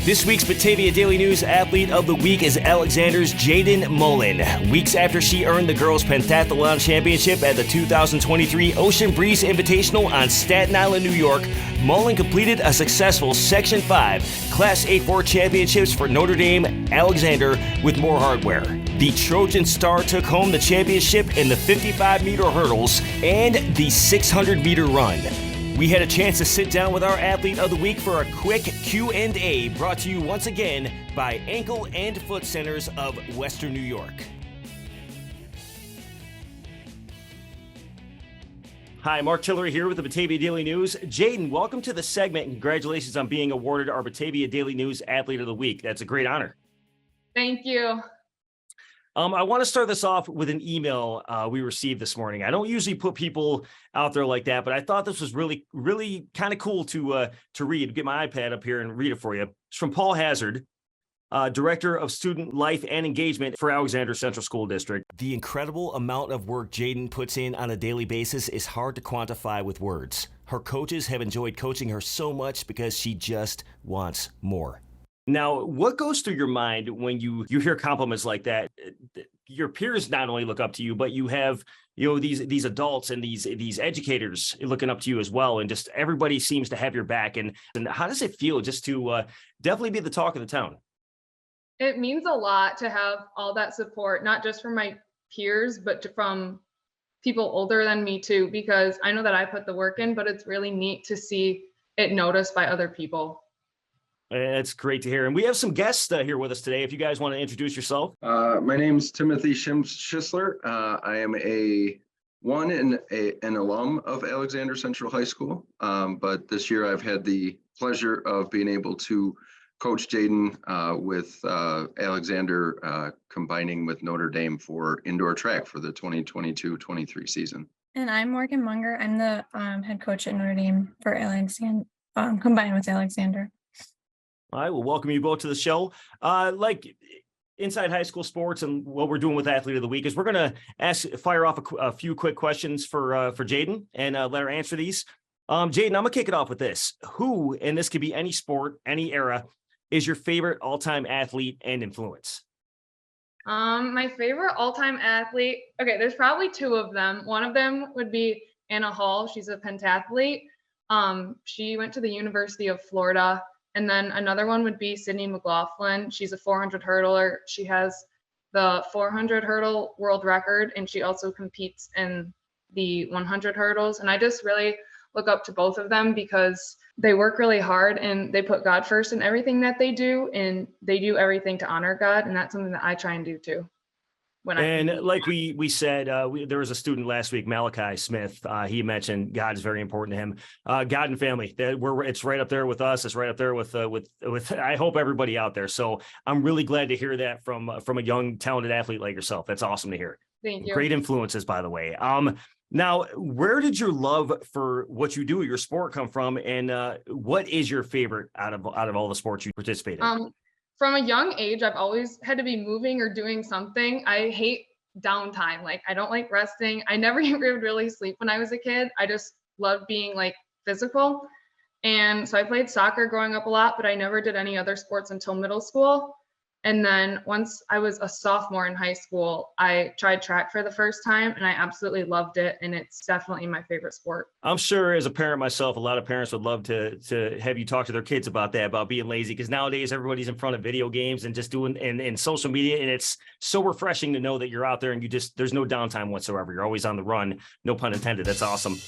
This week's Batavia Daily News Athlete of the Week is Alexander's Jadyn Mullen. Weeks after she earned the girls' pentathlon championship at the 2023 Ocean Breeze Invitational on Staten Island, New York, Mullen completed a successful Section 5 Class A4 championships for Notre Dame Alexander with more hardware. The Trojan Star took home the championship in the 55-meter hurdles and the 600-meter run. We had a chance to sit down with our Athlete of the Week for a quick Q&A brought to you once again by Ankle and Foot Centers of Western New York. Hi, Mark Tillery here with the Batavia Daily News. Jadyn, welcome to the segment, and congratulations on being awarded our Batavia Daily News Athlete of the Week. That's a great honor. Thank you. I want to start this off with an email we received this morning. I don't usually put people out there like that, but I thought this was really, really kind of cool to read. Get my iPad up here and read it for you. It's from Paul Hazard, Director of Student Life and Engagement for Alexander Central School District. The incredible amount of work Jadyn puts in on a daily basis is hard to quantify with words. Her coaches have enjoyed coaching her so much because she just wants more. Now, what goes through your mind when you hear compliments like that? Your peers not only look up to you, but you have, these adults and these educators looking up to you as well. And just everybody seems to have your back. And how does it feel just to definitely be the talk of the town? It means a lot to have all that support, not just from my peers, but from people older than me too, because I know that I put the work in, but it's really neat to see it noticed by other people. That's great to hear. And we have some guests here with us today. If you guys want to introduce yourself. My name's Timothy Schisler. I am an alum of Alexander Central High School. But this year I've had the pleasure of being able to coach Jadyn with Alexander combining with Notre Dame for indoor track for the 2022-23 season. And I'm Morgan Munger. I'm the head coach at Notre Dame for Alexander, combined with Alexander. All right, well, welcome you both to the show. Like inside high school sports and what we're doing with Athlete of the Week is we're going to fire off a few quick questions for Jadyn and let her answer these. Jadyn, I'm going to kick it off with this. Who, and this could be any sport, any era, is your favorite all-time athlete and influence? My favorite all-time athlete, okay, there's probably two of them. One of them would be Anna Hall. She's a pentathlete. She went to the University of Florida. And then another one would be Sydney McLaughlin. She's a 400 hurdler. She has the 400 hurdle world record, and she also competes in the 100 hurdles. And I just really look up to both of them because they work really hard and they put God first in everything that they do, and they do everything to honor God. And that's something that I try and do too. Like we said, there was a student last week, Malachi Smith. He mentioned God is very important to him. God and family. It's right up there with us. It's right up there with I hope everybody out there. So I'm really glad to hear that from a young, talented athlete like yourself. That's awesome to hear. Thank you. Great influences, by the way. Now, where did your love for what you do, your sport, come from, and what is your favorite out of all the sports you participate in? From a young age, I've always had to be moving or doing something. I hate downtime. Like, I don't like resting. I never even really sleep when I was a kid. I just loved being like physical. And so I played soccer growing up a lot, but I never did any other sports until middle school. And then once I was a sophomore in high school, I tried track for the first time and I absolutely loved it. And it's definitely my favorite sport. I'm sure as a parent myself, a lot of parents would love to have you talk to their kids about that, about being lazy, because nowadays everybody's in front of video games and just doing in social media. And it's so refreshing to know that you're out there and there's no downtime whatsoever. You're always on the run. No pun intended. That's awesome.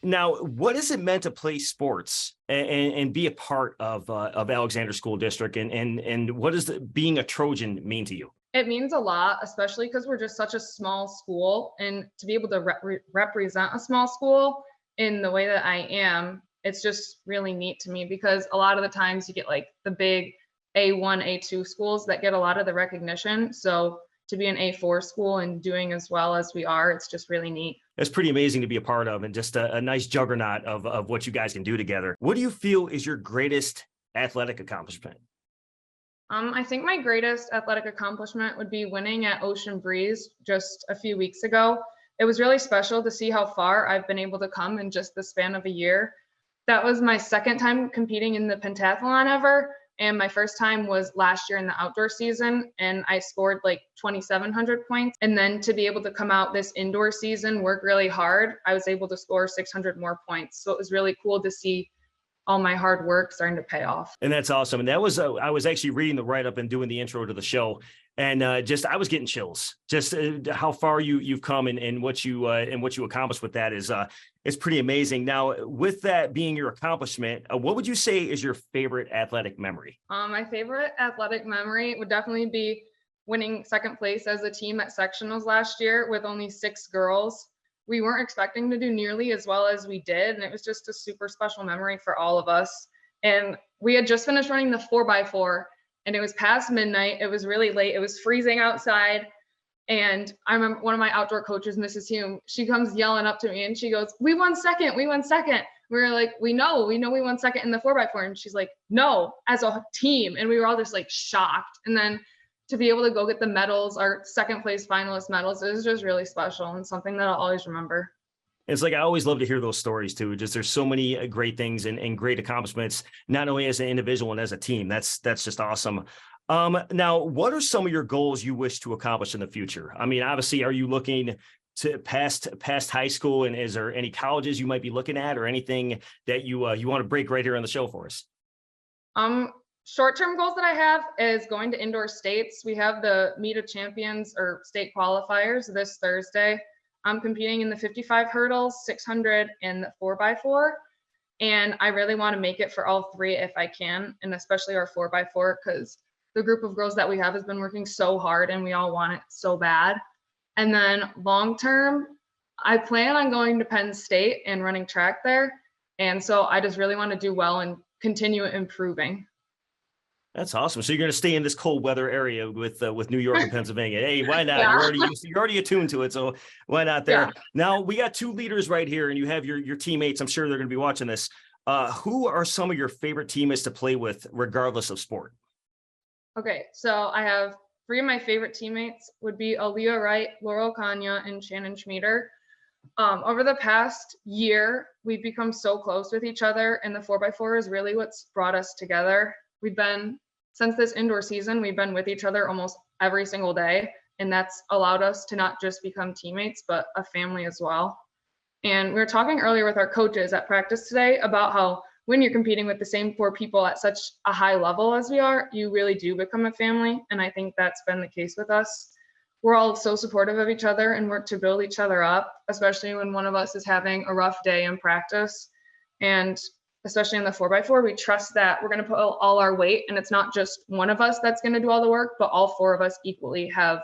Now, what has it meant to play sports and be a part of Alexander School District? And what does being a Trojan mean to you? It means a lot, especially because we're just such a small school. And to be able to represent a small school in the way that I am, it's just really neat to me, because a lot of the times you get like the big A1, A2 schools that get a lot of the recognition. So to be an A4 school and doing as well as we are, it's just really neat. It's pretty amazing to be a part of, and just a nice juggernaut of what you guys can do together. What do you feel is your greatest athletic accomplishment? I think my greatest athletic accomplishment would be winning at Ocean Breeze just a few weeks ago. It was really special to see how far I've been able to come in just the span of a year. That was my second time competing in the pentathlon ever. And my first time was last year in the outdoor season, and I scored like 2,700 points. And then to be able to come out this indoor season, work really hard, I was able to score 600 more points. So it was really cool to see all my hard work starting to pay off. And that's awesome. And that was, I was actually reading the write-up and doing the intro to the show. And I was getting chills, just how far you've come and what you accomplished with that is pretty amazing. Now, with that being your accomplishment, what would you say is your favorite athletic memory? My favorite athletic memory would definitely be winning second place as a team at sectionals last year with only 6 girls. We weren't expecting to do nearly as well as we did, and it was just a super special memory for all of us. And we had just finished running the 4x4, and it was past midnight. It was really late. It was freezing outside. And I remember one of my outdoor coaches, Mrs. Hume, she comes yelling up to me and she goes, "We won second. We won second." We were like, we know we won second in the 4x4. And she's like, "No, as a team." And we were all just like shocked. And then to be able to go get the medals, our second place finalist medals, it was just really special and something that I'll always remember. It's like, I always love to hear those stories too. Just, there's so many great things and great accomplishments, not only as an individual and as a team. That's just awesome. Now, what are some of your goals you wish to accomplish in the future? I mean, obviously, are you looking to past high school, and is there any colleges you might be looking at, or anything that you want to break right here on the show for us? Short-term goals that I have is going to indoor states. We have the Meet of Champions or state qualifiers this Thursday. I'm competing in the 55 hurdles, 600, and the 4x4. And I really want to make it for all 3 if I can, and especially our 4x4, because the group of girls that we have has been working so hard and we all want it so bad. And then long-term, I plan on going to Penn State and running track there. And so I just really want to do well and continue improving. That's awesome. So you're going to stay in this cold weather area with New York and Pennsylvania. Hey, why not? Yeah. You're already attuned to it, so why not there? Yeah. Now, we got 2 leaders right here, and you have your teammates. I'm sure they're going to be watching this. Who are some of your favorite teammates to play with, regardless of sport? Okay, so I have 3 of my favorite teammates would be Aaliyah Wright, Laurel Kanya, and Shannon Schmieder. Over the past year, we've become so close with each other, and the 4x4 is really what's brought us together. Since this indoor season, we've been with each other almost every single day, and that's allowed us to not just become teammates, but a family as well. And we were talking earlier with our coaches at practice today about how when you're competing with the same 4 people at such a high level as we are, you really do become a family. And I think that's been the case with us. We're all so supportive of each other and work to build each other up, especially when one of us is having a rough day in practice. And especially in the 4x4, we trust that we're going to put all our weight, and it's not just one of us that's going to do all the work, but all 4 of us equally have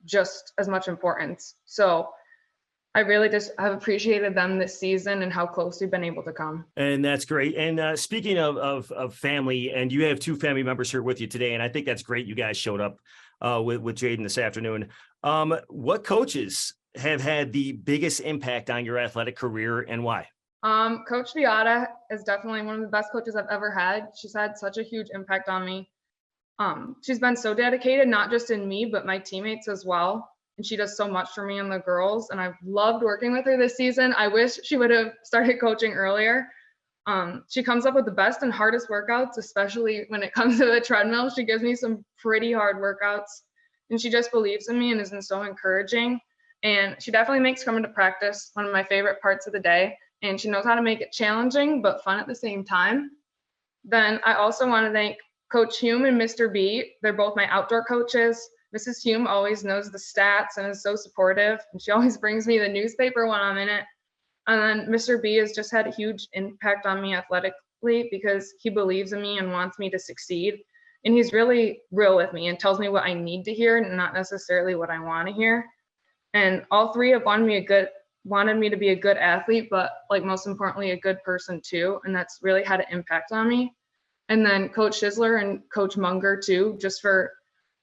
just as much importance. So I really just have appreciated them this season and how close we've been able to come. And that's great. And speaking of family, and you have 2 family members here with you today, and I think that's great. You guys showed up with Jadyn this afternoon. What coaches have had the biggest impact on your athletic career, and why? Coach Beata is definitely one of the best coaches I've ever had. She's had such a huge impact on me. She's been so dedicated, not just in me, but my teammates as well. And she does so much for me and the girls. And I've loved working with her this season. I wish she would have started coaching earlier. She comes up with the best and hardest workouts, especially when it comes to the treadmill. She gives me some pretty hard workouts, and she just believes in me and is so encouraging. And she definitely makes coming to practice one of my favorite parts of the day. And she knows how to make it challenging but fun at the same time. Then I also want to thank Coach Hume and Mr. B. They're both my outdoor coaches. Mrs. Hume always knows the stats and is so supportive, and she always brings me the newspaper when I'm in it. And then Mr. B has just had a huge impact on me athletically because he believes in me and wants me to succeed. And he's really real with me and tells me what I need to hear and not necessarily what I want to hear. And all 3 have wanted me to be a good athlete, but like most importantly, a good person too. And that's really had an impact on me. And then Coach Schisler and Coach Munger too,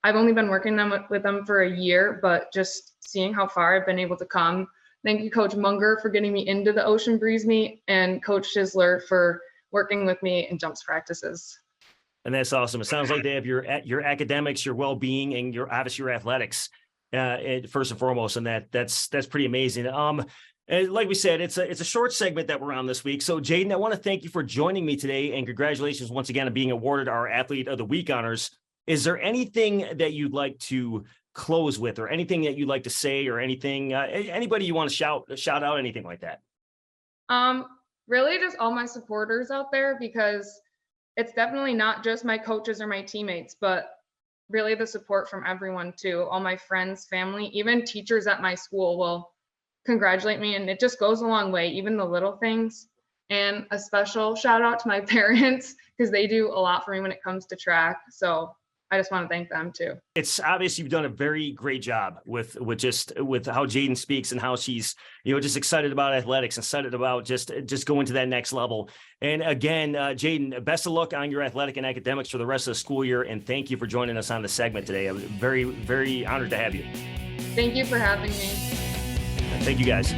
I've only been working with them for a year, but just seeing how far I've been able to come. Thank you, Coach Munger, for getting me into the Ocean Breeze meet, and Coach Schisler for working with me in jumps practices. And that's awesome. It sounds like they have your academics, your well-being, and your athletics first and foremost, and that's pretty amazing. And like we said, it's a short segment that we're on this week. So Jadyn, I want to thank you for joining me today, and congratulations once again on being awarded our Athlete of the Week honors. Is there anything that you'd like to close with, or anything that you'd like to say, or anything, anybody you want to shout out, anything like that? Really just all my supporters out there, because it's definitely not just my coaches or my teammates, but really the support from everyone too. All my friends, family, even teachers at my school will congratulate me, and it just goes a long way, even the little things. And a special shout out to my parents, because they do a lot for me when it comes to track. So I just want to thank them too. It's obvious you've done a very great job with how Jadyn speaks, and how she's, just excited about athletics, excited about just going to that next level. And again, Jadyn, best of luck on your athletic and academics for the rest of the school year. And thank you for joining us on the segment today. I'm very, very honored to have you. Thank you for having me. Thank you guys.